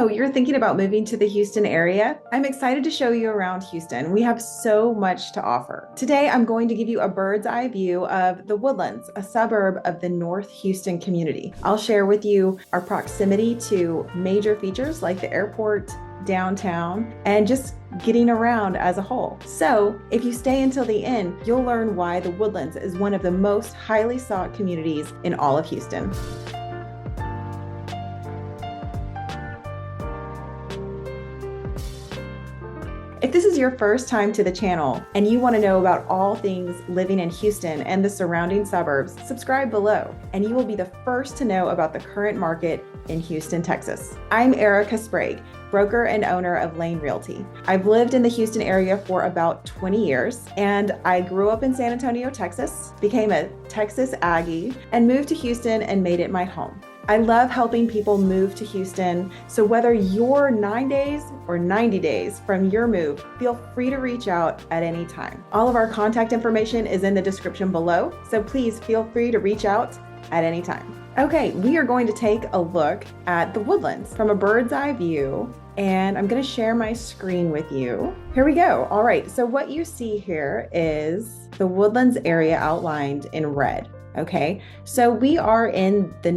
So you're thinking about moving to the Houston area? I'm excited to show you around Houston. We have so much to offer. Today, I'm going to give you a bird's eye view of the Woodlands, a suburb of the North Houston community. I'll share with you our proximity to major features like the airport, downtown, and just getting around as a whole. So if you stay until the end, you'll learn why the Woodlands is one of the most highly sought communities in all of Houston. If this is your first time to the channel and you want to know about all things living in Houston and the surrounding suburbs, subscribe below and you will be the first to know about the current market in Houston, Texas. I'm Erica Sprague, broker and owner of Lane Realty. I've lived in the Houston area for about 20 years, and I grew up in San Antonio, Texas, became a Texas Aggie, and moved to Houston and made it my home. I love helping people move to Houston, so whether you're 9 days or 90 days from your move, feel free to reach out at any time. All of our contact information is in the description below, so please feel free to reach out at any time. Okay, we are going to take a look at the Woodlands from a bird's eye view, and I'm going to share my screen with you. Here we go. All right, so what you see here is the Woodlands area outlined in red. Okay, so we are in the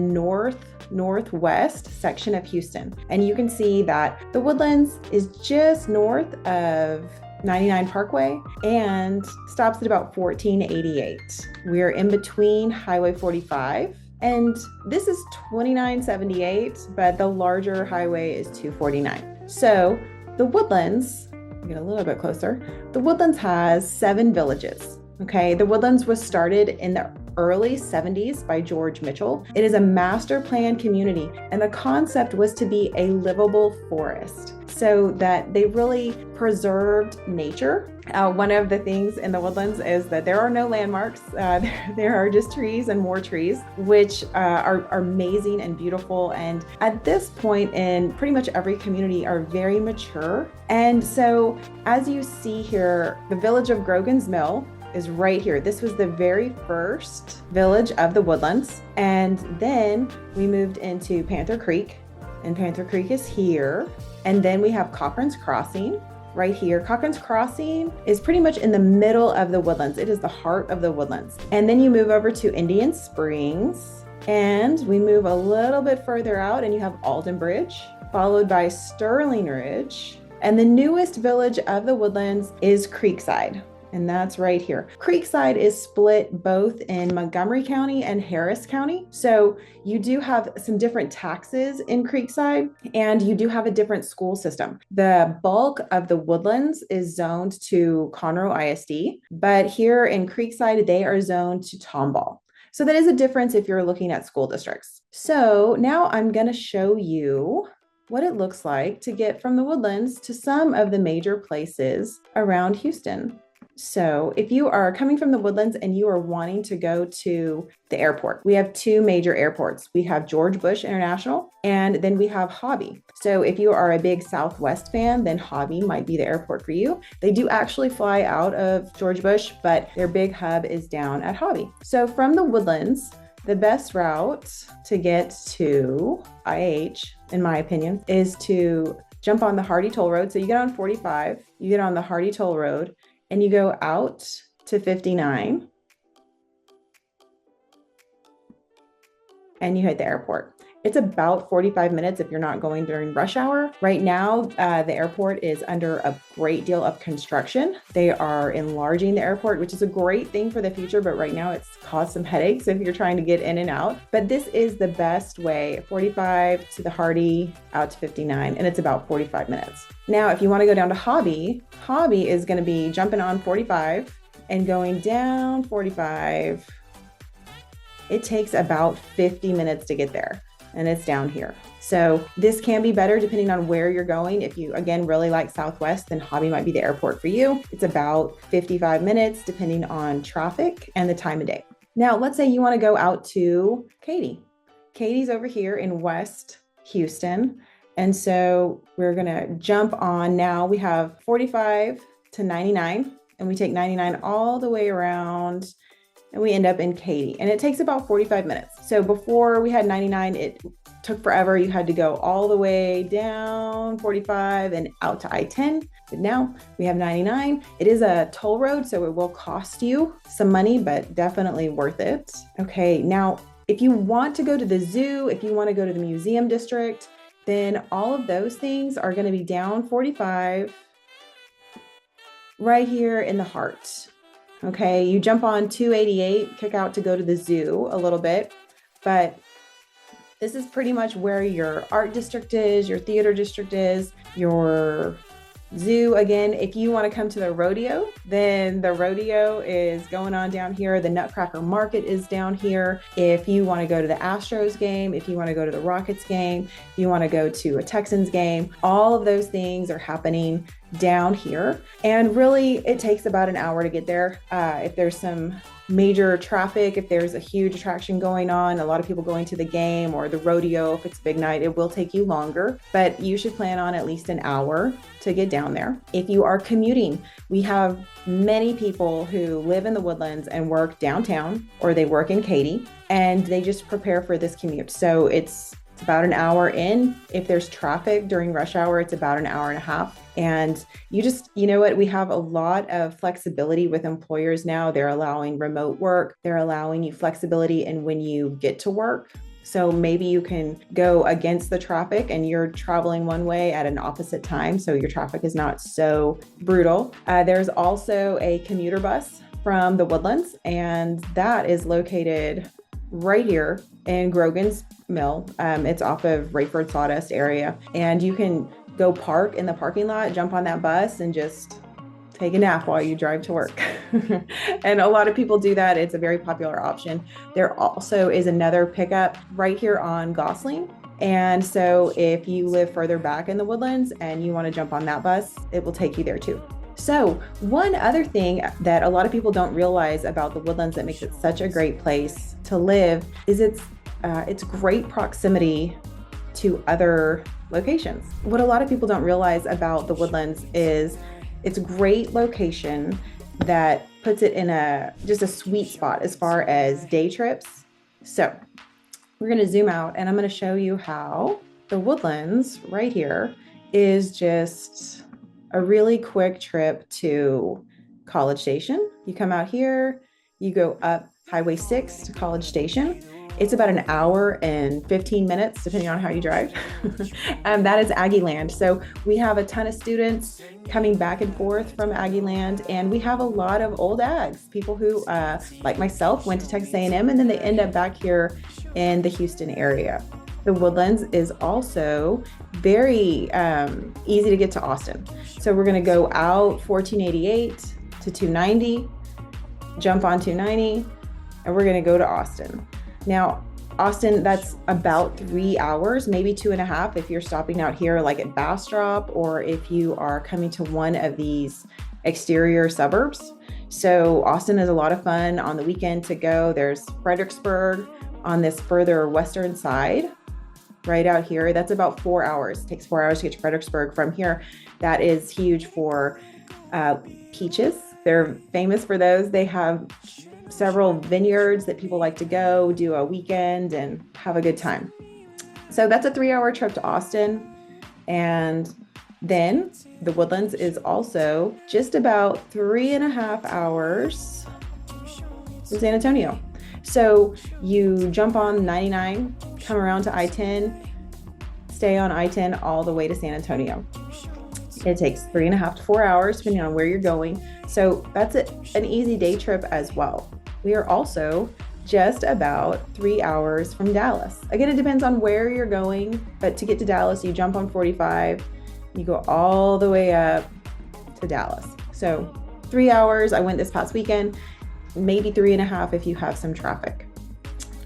northwest section of Houston, and you can see that the Woodlands is just north of 99 Parkway and stops at about 1488. We're in between Highway 45, and this is 2978, but the larger highway is 249. So the Woodlands, get a little bit closer, the Woodlands has 7 villages. Okay, the Woodlands was started in the early 70s by George Mitchell. It is a master plan community, and the concept was to be a livable forest so that they really preserved nature. One of the things in the Woodlands is that there are no landmarks. There are just trees and more trees, which are amazing and beautiful. And at this point in pretty much every community are very mature. And so as you see here, the village of Grogan's Mill is right here. This was the very first village of the Woodlands. And then we moved into Panther Creek, and Panther Creek is here. And then we have Cochran's Crossing right here. Cochran's Crossing is pretty much in the middle of the Woodlands. It is the heart of the Woodlands. And then you move over to Indian Springs, and we move a little bit further out and you have Alden Bridge, followed by Sterling Ridge. And the newest village of the Woodlands is Creekside. And that's right here. Creekside is split both in Montgomery County and Harris County. So you do have some different taxes in Creekside, and you do have a different school system. The bulk of the Woodlands is zoned to Conroe ISD, but here in Creekside, they are zoned to Tomball. So that is a difference if you're looking at school districts. So now I'm going to show you what it looks like to get from the Woodlands to some of the major places around Houston. So if you are coming from the Woodlands and you are wanting to go to the airport, we have 2 major airports. We have George Bush International, and then we have Hobby. So if you are a big Southwest fan, then Hobby might be the airport for you. They do actually fly out of George Bush, but their big hub is down at Hobby. So from the Woodlands, the best route to get to IH, in my opinion, is to jump on the Hardy Toll Road. So you get on 45, you get on the Hardy Toll Road, and you go out to 59 and you hit the airport. It's about 45 minutes if you're not going during rush hour. Right now, the airport is under a great deal of construction. They are enlarging the airport, which is a great thing for the future, but right now it's caused some headaches if you're trying to get in and out. But this is the best way, 45 to the Hardy, out to 59, and it's about 45 minutes. Now, if you want to go down to Hobby, Hobby is going to be jumping on 45 and going down 45. It takes about 50 minutes to get there, and it's down here. So this can be better depending on where you're going. If you, again, really like Southwest, then Hobby might be the airport for you. It's about 55 minutes depending on traffic and the time of day. Now, let's say you want to go out to Katy. Katy's over here in West Houston. And so we're going to jump on now. We have 45 to 99, and we take 99 all the way around and we end up in Katy, and it takes about 45 minutes. So before we had 99, it took forever. You had to go all the way down 45 and out to I-10. But now we have 99. It is a toll road, so it will cost you some money, but definitely worth it. Okay, now if you want to go to the zoo, if you want to go to the museum district, then all of those things are going to be down 45 right here in the heart. Okay, you jump on 288, kick out to go to the zoo a little bit, but this is pretty much where your art district is, your theater district is, your zoo. Again, if you want to come to the rodeo, then the rodeo is going on down here. The Nutcracker Market is down here. If you want to go to the Astros game, if you want to go to the Rockets game, if you want to go to a Texans game, all of those things are happening down here. And really, it takes about an hour to get there. If there's some major traffic, if there's a huge attraction going on, a lot of people going to the game or the rodeo, if it's a big night, it will take you longer, but you should plan on at least an hour to get down there. If you are commuting, we have many people who live in the Woodlands and work downtown, or they work in Katy, and they just prepare for this commute. So it's about an hour in. If there's traffic during rush hour, it's about an hour and a half. And you know what? We have a lot of flexibility with employers now. They're allowing remote work. They're allowing you flexibility in when you get to work. So maybe you can go against the traffic and you're traveling one way at an opposite time, so your traffic is not so brutal. There's also a commuter bus from the Woodlands, and that is located right here in Grogan's Mill. It's off of Rayford Sawdust area, and you can go park in the parking lot, jump on that bus, and just take a nap while you drive to work. And a lot of people do that. It's a very popular option. There also is another pickup right here on Gosling. And so if you live further back in the Woodlands and you want to jump on that bus, it will take you there too. So one other thing that a lot of people don't realize about the Woodlands that makes it such a great place to live is its great proximity to other locations. What a lot of people don't realize about the Woodlands is its great location that puts it in just a sweet spot as far as day trips. So we're going to zoom out and I'm going to show you how the Woodlands right here is just a really quick trip to College Station. You come out here, you go up Highway 6 to College Station. It's about an hour and 15 minutes, depending on how you drive. That is Aggie Land. So we have a ton of students coming back and forth from Aggie Land, and we have a lot of old Ags, people who, like myself, went to Texas A&M, and then they end up back here in the Houston area. The Woodlands is also very easy to get to Austin. So we're gonna go out 1488 to 290, jump on 290, and we're gonna go to Austin. Now, Austin, that's about 3 hours, maybe 2.5 if you're stopping out here like at Bastrop, or if you are coming to one of these exterior suburbs. So Austin is a lot of fun on the weekend to go. There's Fredericksburg on this further western side, right out here. That's about 4 hours. It takes 4 hours to get to Fredericksburg from here. That is huge for peaches. They're famous for those. They have several vineyards that people like to go do a weekend and have a good time. So that's a 3-hour trip to Austin. And then the Woodlands is also just about 3.5 hours to San Antonio. So you jump on 99, come around to I-10, stay on I-10 all the way to San Antonio. It takes 3.5 to 4 hours, depending on where you're going. So that's an easy day trip as well. We are also just about 3 hours from Dallas. Again, it depends on where you're going, but to get to Dallas, you jump on 45, you go all the way up to Dallas. So 3 hours. I went this past weekend, maybe 3.5 if you have some traffic.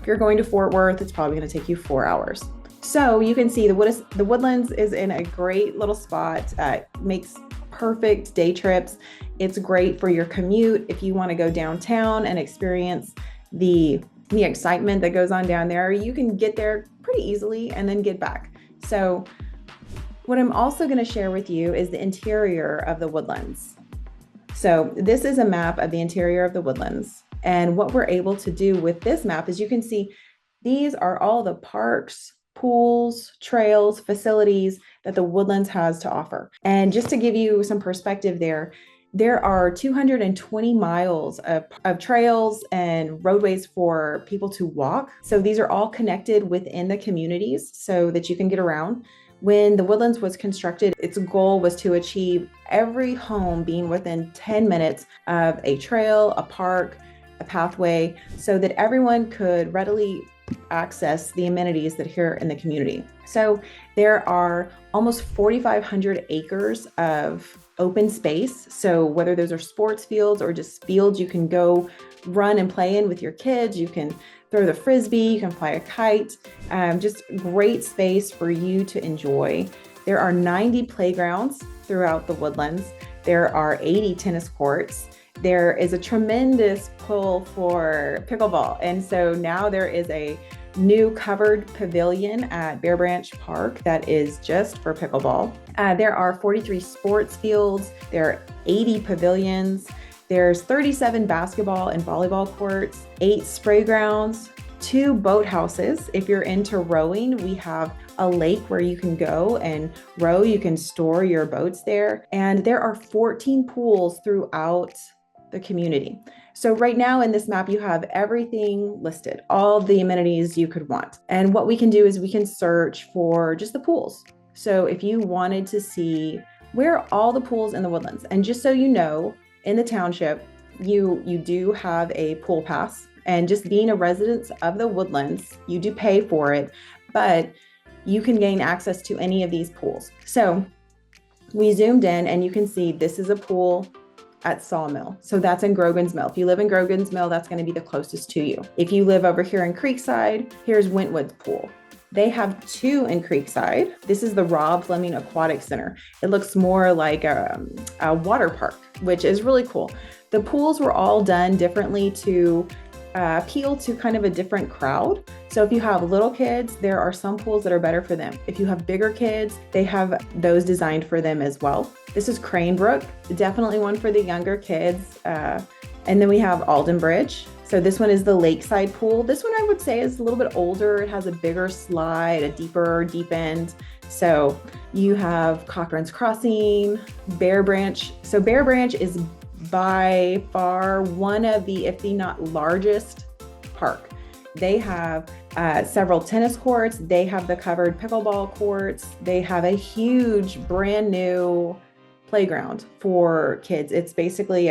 If you're going to Fort Worth, it's probably going to take you 4 hours. So you can see the Woodlands is in a great little spot, makes perfect day trips. It's great for your commute if you want to go downtown and experience the excitement that goes on down there. You can get there pretty easily and then get back. So what I'm also going to share with you is the interior of the Woodlands. So this is a map of the interior of the Woodlands. And what we're able to do with this map is you can see these are all the parks, pools, trails, facilities that the Woodlands has to offer. And just to give you some perspective there are 220 miles of trails and roadways for people to walk. So these are all connected within the communities so that you can get around. When the Woodlands was constructed, its goal was to achieve every home being within 10 minutes of a trail, a park, a pathway, so that everyone could readily access the amenities that are here in the community. So there are almost 4,500 acres of open space. So whether those are sports fields or just fields you can go run and play in with your kids, you can throw the frisbee, you can fly a kite, just great space for you to enjoy. There are 90 playgrounds throughout the Woodlands. There are 80 tennis courts. There is a tremendous pull for pickleball. And so now there is a new covered pavilion at Bear Branch Park that is just for pickleball. There are 43 sports fields. There are 80 pavilions. There's 37 basketball and volleyball courts, 8 spray grounds, 2 boathouses. If you're into rowing, we have a lake where you can go and row. You can store your boats there. And there are 14 pools throughout the community. So right now in this map, you have everything listed, all the amenities you could want. And what we can do is we can search for just the pools. So if you wanted to see where are all the pools in the Woodlands, and just so you know, in the township, you do have a pool pass. And just being a resident of the Woodlands, you do pay for it, but you can gain access to any of these pools. So we zoomed in and you can see this is a pool at Sawmill. So that's in Grogan's Mill. If you live in Grogan's Mill, that's going to be the closest to you. If you live over here in Creekside, here's Wentwood's pool. They have 2 in Creekside. This is the Rob Fleming Aquatic Center. It looks more like a water park, which is really cool. The pools were all done differently to appeal to kind of a different crowd. So if you have little kids, there are some pools that are better for them. If you have bigger kids, they have those designed for them as well. This is Cranebrook, definitely one for the younger kids. And then we have Alden Bridge. So this one is the lakeside pool. This one I would say is a little bit older. It has a bigger slide, a deep end. So you have Cochran's Crossing, Bear Branch. So Bear Branch is by far one of the, if the not largest park. They have several tennis courts. They have the covered pickleball courts. They have a huge brand new playground for kids. It's basically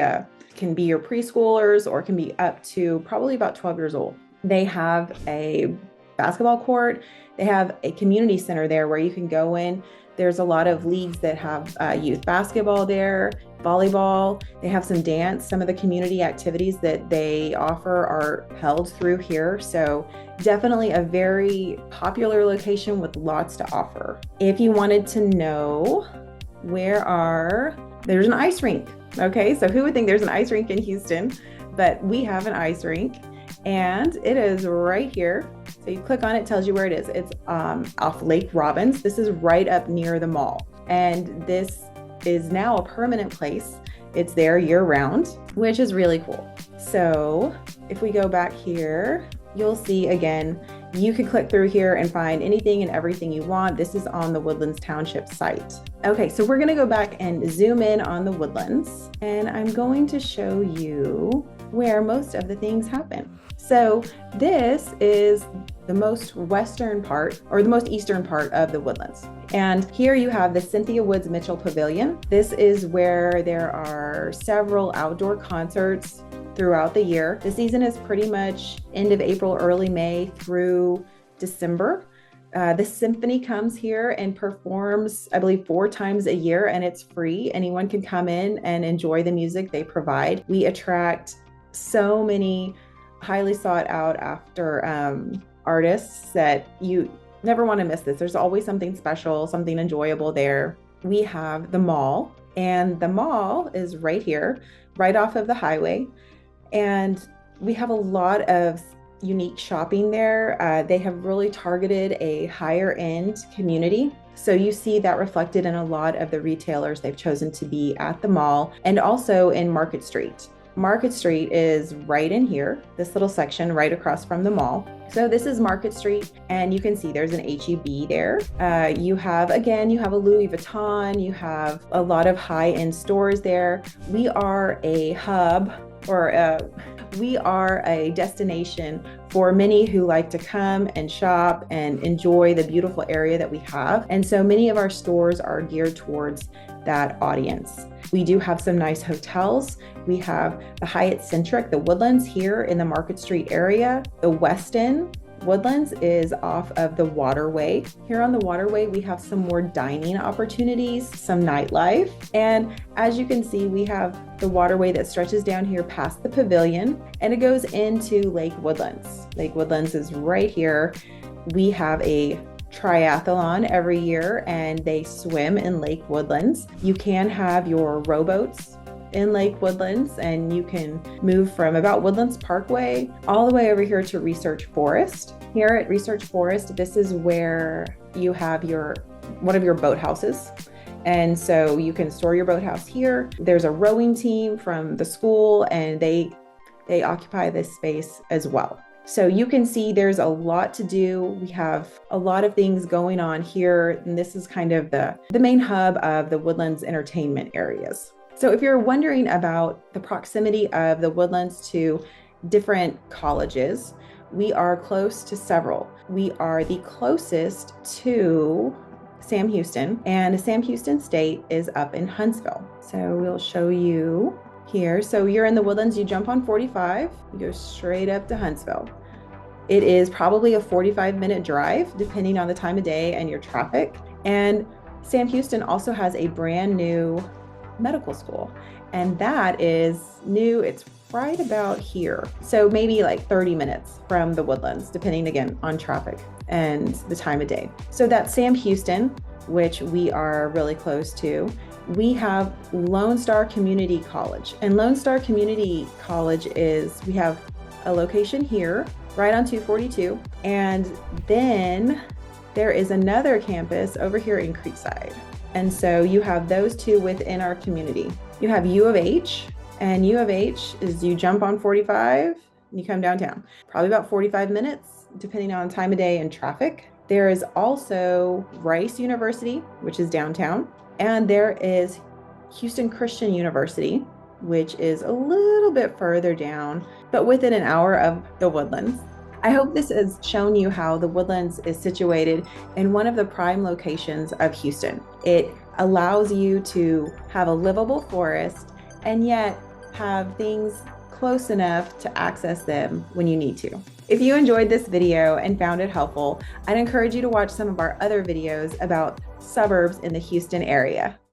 can be your preschoolers or can be up to probably about 12 years old. They have a basketball court. They have a community center there where you can go in. There's a lot of leagues that have youth basketball there, volleyball. They have some dance. Some of the community activities that they offer are held through here. So definitely a very popular location with lots to offer. If you wanted to know there's an ice rink. Okay, so who would think there's an ice rink in Houston? But we have an ice rink and it is right here. So you click on it, tells you where it is. It's off Lake Robbins. This is right up near the mall. And this is now a permanent place. It's there year round, which is really cool. So if we go back here, you'll see again, you can click through here and find anything and everything you want. This is on the Woodlands Township site. Okay, so we're gonna go back and zoom in on the Woodlands, and I'm going to show you where most of the things happen. So this is the most western part, or the most eastern part of the Woodlands. And here you have the Cynthia Woods Mitchell Pavilion. This is where there are several outdoor concerts throughout the year. The season is pretty much end of April, early May through December. The symphony comes here and performs, I believe, 4 times a year, and it's free. Anyone can come in and enjoy the music they provide. We attract so many highly sought out after artists that you never want to miss this. There's always something special, something enjoyable there. We have the mall, and the mall is right here, right off of the highway. And we have a lot of unique shopping there. They have really targeted a higher end community. So you see that reflected in a lot of the retailers they've chosen to be at the mall and also in Market Street. Market Street is right in here, this little section right across from the mall. So this is Market Street, and you can see there's an H-E-B there. You have a Louis Vuitton, you have a lot of high-end stores there. We are a hub, we are a destination for many who like to come and shop and enjoy the beautiful area that we have. And so many of our stores are geared towards that audience. We do have some nice hotels. We have the Hyatt Centric, the Woodlands here in the Market Street area. The Westin Woodlands is off of the Waterway. Here on the Waterway, we have some more dining opportunities, some nightlife. And as you can see, we have the Waterway that stretches down here past the pavilion, and it goes into Lake Woodlands. Lake Woodlands is right here. We have a triathlon every year, and they swim in Lake Woodlands. You can have your rowboats in Lake Woodlands, and you can move from about Woodlands Parkway all the way over here to Research Forest. Here at Research Forest, this is where you have one of your boathouses. And so you can store your boathouse here. There's a rowing team from the school, and they occupy this space as well. So you can see there's a lot to do. We have a lot of things going on here, and this is kind of the main hub of the Woodlands entertainment areas. So if you're wondering about the proximity of the Woodlands to different colleges, we are close to several. We are the closest to Sam Houston, and Sam Houston State is up in Huntsville. So we'll show you here. So you're in the Woodlands, you jump on 45, you go straight up to Huntsville. It is probably a 45-minute drive, depending on the time of day and your traffic. And Sam Houston also has a brand new medical school, and that is new. It's right about here. So maybe like 30 minutes from the Woodlands, depending again on traffic and the time of day. So that's Sam Houston, which we are really close to. We have Lone Star Community College, and Lone Star Community College we have a location here right on 242, and then there is another campus over here in Creekside. And so you have those two within our community. You have U of H, and U of H is you jump on 45 and you come downtown. Probably about 45 minutes, depending on time of day and traffic. There is also Rice University, which is downtown. And there is Houston Christian University, which is a little bit further down, but within an hour of the Woodlands. I hope this has shown you how the Woodlands is situated in one of the prime locations of Houston. It allows you to have a livable forest and yet have things close enough to access them when you need to. If you enjoyed this video and found it helpful, I'd encourage you to watch some of our other videos about suburbs in the Houston area.